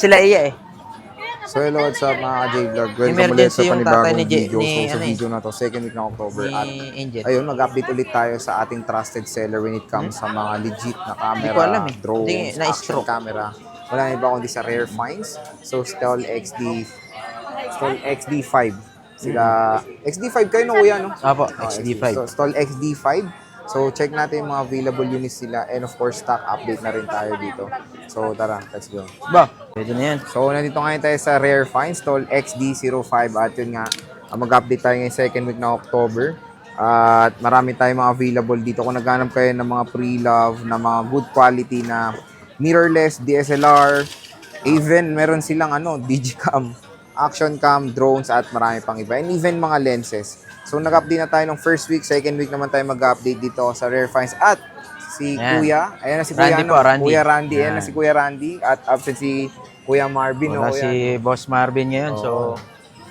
Sila iya eh. So hello, what's up mga ka-J-Vlog? Welcome ulit Emergency sa yung tatay ni panibagong video. So sa ano video na to, second week ng October. ni At Angel. ayun, mag-update ulit tayo sa ating trusted seller when it comes sa mga legit na Hindi ko alam camera, eh. Hindi drones, action na-stroke. camera. Wala na iba kundi sa rare finds. So Stall XD5. Sila, XD5 kayo no kuya no? Apo, XD. XD5. So Stall XD5. So check natin yung mga available units sila and of course stock update na rin tayo dito. So tara, let's go. Ba, pwede na yan. So, nandito ngayon tayo sa Rare Finds, Stall XD05. At yun nga, mag-update tayo ngayong second week na October. At marami tayong mga available dito. Kung naghanap kayo ng mga pre-love, na mga good quality na mirrorless, DSLR, even meron silang digicam, action cam, drones, at marami pang iba. And even mga lenses. So, nag-update na tayo ng first week. Second week naman tayo mag-update dito sa Rare Finds. At si Ayan. Kuya, ayan na si Kuya, Randy po, Randy. Kuya Randy, ayan na Ayan. si Kuya Randy. At absent si Kuya Marvin. Wala Kuya. si Boss Marvin ngayon. Oo. So,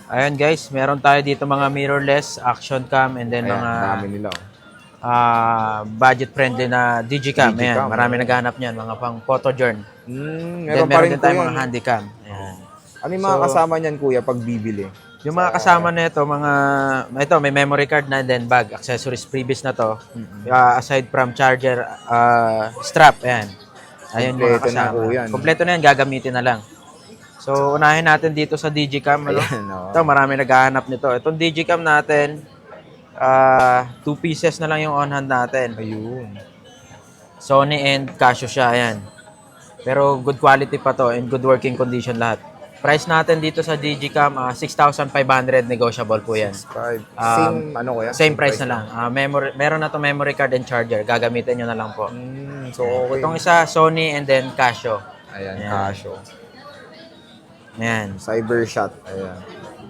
ayun guys, meron tayo dito mga mirrorless, action cam, and then Ayan, mga dami nila. budget friendly na digicam. Digicam, Ayan, marami oo. naghahanap niyan, mga pang photojourn. Meron Then pa meron rin din tayo Kuya, mga no? handycam. Ayan. Ano yung mga So, kasama niyan, Kuya, pag bibili? Yung mga kasama nito, ito may memory card na, then bag, accessories previous na to. Aside from charger, strap, ayan. Ayun yung mga Kompleto na, kasama. kuya, no? Kompleto na yan, gagamitin na lang. So, unahin natin dito sa digicam. Ano? Ayan, oo. Ito, marami naghahanap nito. Itong digicam natin, 2 pieces na lang yung on-hand natin. Ayun. Sony and Casio siya, ayan. Pero good quality pa to and good working condition lahat. Price natin dito sa digicam, 6,500 negotiable po yan. 5. Same, Kuya? Same price na lang. Meron na to memory card and charger. Gagamitin nyo na lang po. So, okay. Itong isa, Sony and then Casio. Ayan, Ayan. Casio. Ayan. Cybershot. Ayan.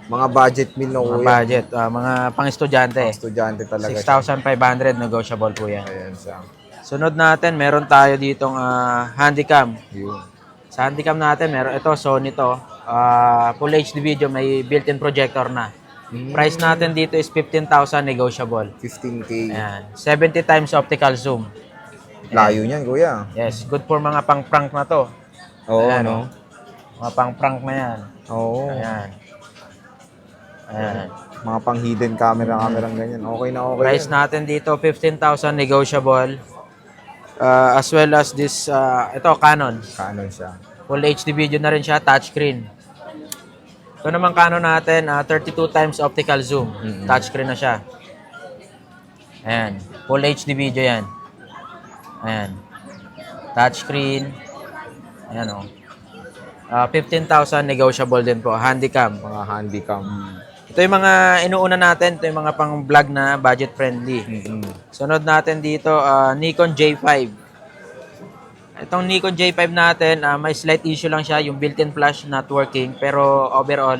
Mga budget meal, no, Mga Kuya? budget. Mga pang-estudyante. Estudyante talaga siya. 6,500 negotiable po yan. Ayan siya. Sunod natin, meron tayo ditong handycam. Yun. Sa handycam natin, meron ito, Sony to. Full HD video, may built-in projector na. Price natin dito is 15,000 negotiable. 15K. Ayan. 70 times optical zoom. Layo niyan, Kuya. Yes, good for mga pang-prank na to. Oo, Ayan, no? Mga pang-prank na yan. Oo. Ayan. Ayan. Mga pang hidden camera, ganyan. Okay na okay. Price yan. natin dito, 15,000 negotiable. As well as this, ito, Canon. Canon siya. Full HD video na rin siya, touchscreen. Ito naman Canon natin, 32 times optical zoom. Touchscreen na siya. Ayan. Full HD video yan. Ayan. Touchscreen. Ayan o. 15,000 negotiable din po. Handycam. Mga handycam. Ito yung mga inuuna natin. Ito yung mga pang vlog na budget friendly. Sunod natin dito, Nikon J5. Itong Nikon J5 natin, may slight issue lang siya. Yung built-in flash not working. Pero overall,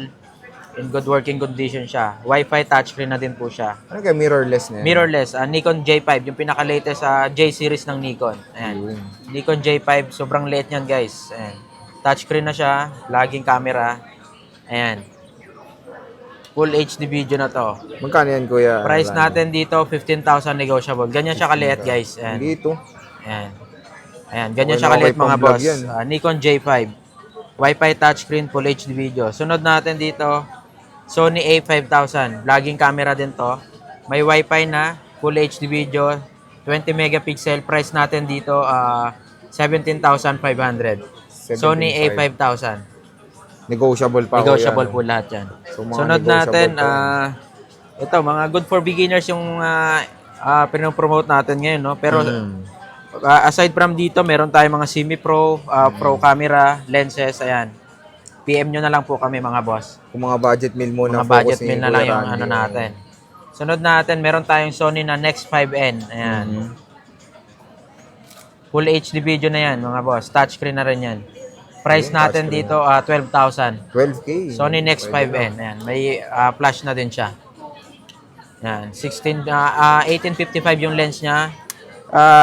in good working condition siya. Wi-Fi touchscreen na din po siya. Ano kaya mirrorless na yan? Mirrorless, Nikon J5. Yung pinaka-latest sa J series ng Nikon. Ayan. Yun. Nikon J5. Sobrang liit niyan guys. Ayan. Touchscreen na siya. Laging camera. Ayan. Full HD video na to. Magkano yan, Kuya? Price natin dito, 15,000 negotiable. Ganyan siya kaliit, guys. Ayan. Dito. Ayan. Ayan. Ganyan Okay siya na kaliit, okay pang mga vlog boss. yan. Nikon J5. Wi-Fi touchscreen, full HD video. Sunod natin dito, Sony A5000. Vlogging camera din to. May Wi-Fi na, full HD video, 20 megapixel. Price natin dito, 17,500. Sony A5000. Negotiable pa. Negotiable Kuya, po lahat yan. So, mga Sunod negotiable natin, pa ito, mga good for beginners yung pinopromote natin ngayon, no? Pero aside from dito, meron tayong mga semi-pro, pro camera, lenses, ayan. PM nyo na lang po kami, mga boss. Kung mga budget meal muna. Mga budget focus ni meal na Kuya lang yung Randy, ano natin. Sunod natin, meron tayong Sony na Nex 5N. Ayan. Full HD video na yan, mga boss. Touchscreen na rin yan. Price natin dito, 12,000. 12K. Sony Nex 5N. Ayan. May flash na din siya. Ayan. 1855 yung lens niya.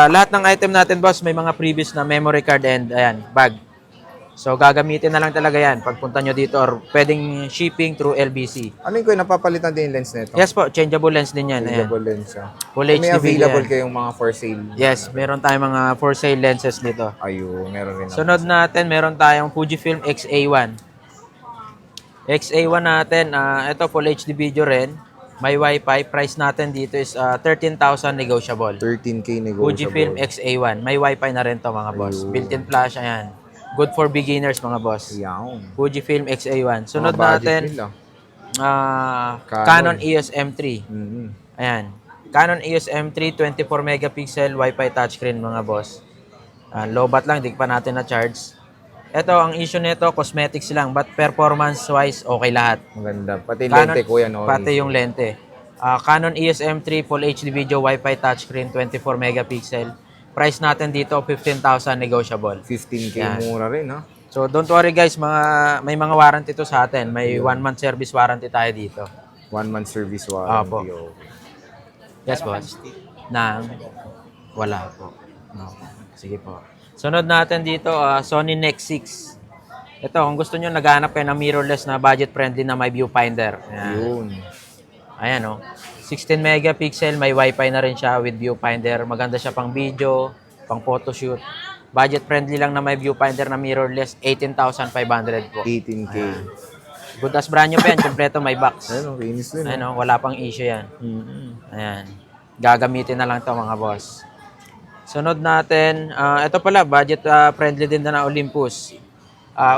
Lahat ng item natin, boss, may mga previous na memory card and ayan, bag. So, gagamitin na lang talaga yan pagpunta nyo dito or pwedeng shipping through LBC. Ano yung kuya, napapalitan din yung lens nito? Yes po, changeable lens din yan. Ayan. Changeable lens siya. Full May HD video available yan. kayong mga for sale? Yes, meron tayong mga for sale lenses dito. Ayun, meron rin. Sunod natin, meron tayong Fujifilm X-A1. X-A1 natin, ito full HD video rin. May Wi-Fi. Price natin dito is 13,000 negotiable. 13K negotiable. Fujifilm X-A1. May Wi-Fi na rin to mga boss. Ayun. Built-in flash, ayan. Good for beginners mga boss. Yan. Fujifilm X-A1. Sunod Mga budget natin, nila. Canon EOS M3. Mhm. Ayan. Canon EOS M3, 24 megapixel, Wi-Fi touchscreen mga boss. Low-bat lang, di pa natin na-charge. Ito, ang issue nito, cosmetics lang, but performance-wise, okay lahat. Maganda. Pati lente kuya, no? Pati yung lente. Canon EOS M3, Full HD video, Wi-Fi touchscreen, 24 megapixel. Price natin dito, 15,000 negotiable. 15K Yan. mura rin, ha? So, don't worry guys, may mga warranty to sa atin. May 1-month service warranty tayo dito. 1 month service Apo. warranty. Okay. Yes, boss. Wala po. No. Sige po. Sunod natin dito, Sony Nex 6. Ito, kung gusto nyo, naghanap kayo ng mirrorless na budget-friendly na may viewfinder. Ayan. Yun. Ayan, oh. 16 megapixel, may wifi na rin siya with viewfinder. Maganda siya pang video, pang photoshoot. Budget-friendly lang na may viewfinder na mirrorless, 18,500 po. 18K. Good as brand new pa yan, kompleto may box. Ayun, kinis din. Ano, wala pang issue yan. Mhm. Ayan. Gagamitin na lang to mga boss. Sunod natin, ito pala, budget friendly din na Olympus.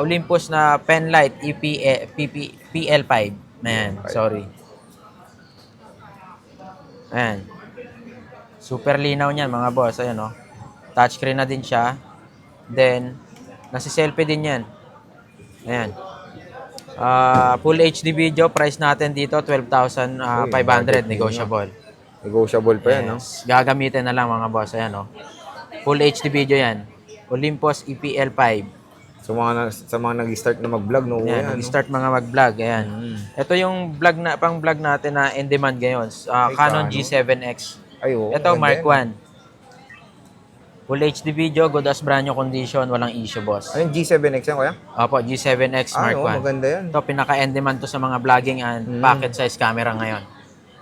Olympus na Penlight PL5. Ayan, sorry. Ayan. Super linaw niyan mga boss. Ayan, oh. Touchscreen na din siya. Then, nasi-selfie din yan. Ayan. Full HD video, price natin dito, 12,500 negotiable. Negotiable pa yan, no? Yes. Gagamitin na lang mga boss. Ayan, oh. Full HD video yan. Olympus EPL5. So, sa mga nag-start na mag-vlog, no? Ayan, Yan, no? nag-start mga mag-vlog. Ayan. Ito yung pang-vlog natin na in-demand ngayon. Canon G7X. Ay, oo. Ito, Maganda Mark yan. 1. Full HD video, good as brand new condition, walang issue, boss. Ano yung G7X yan, kuya? Opo, G7X Mark Oo, 1. maganda yan. Ito, pinaka-in-demand to sa mga vlogging and pocket size camera ngayon.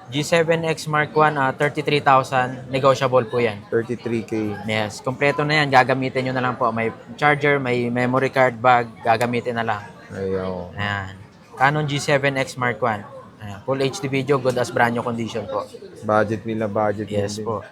G7X Mark 1, 33,000, negotiable po yan. 33K. Yes, kompleto na yan, gagamitin nyo na lang po. May charger, may memory card bag, gagamitin na lang. Ayaw. Ayan. Canon G7X Mark 1. Ayan. Full HD video, good as brand new condition po. Budget nila, budget Yes din. po.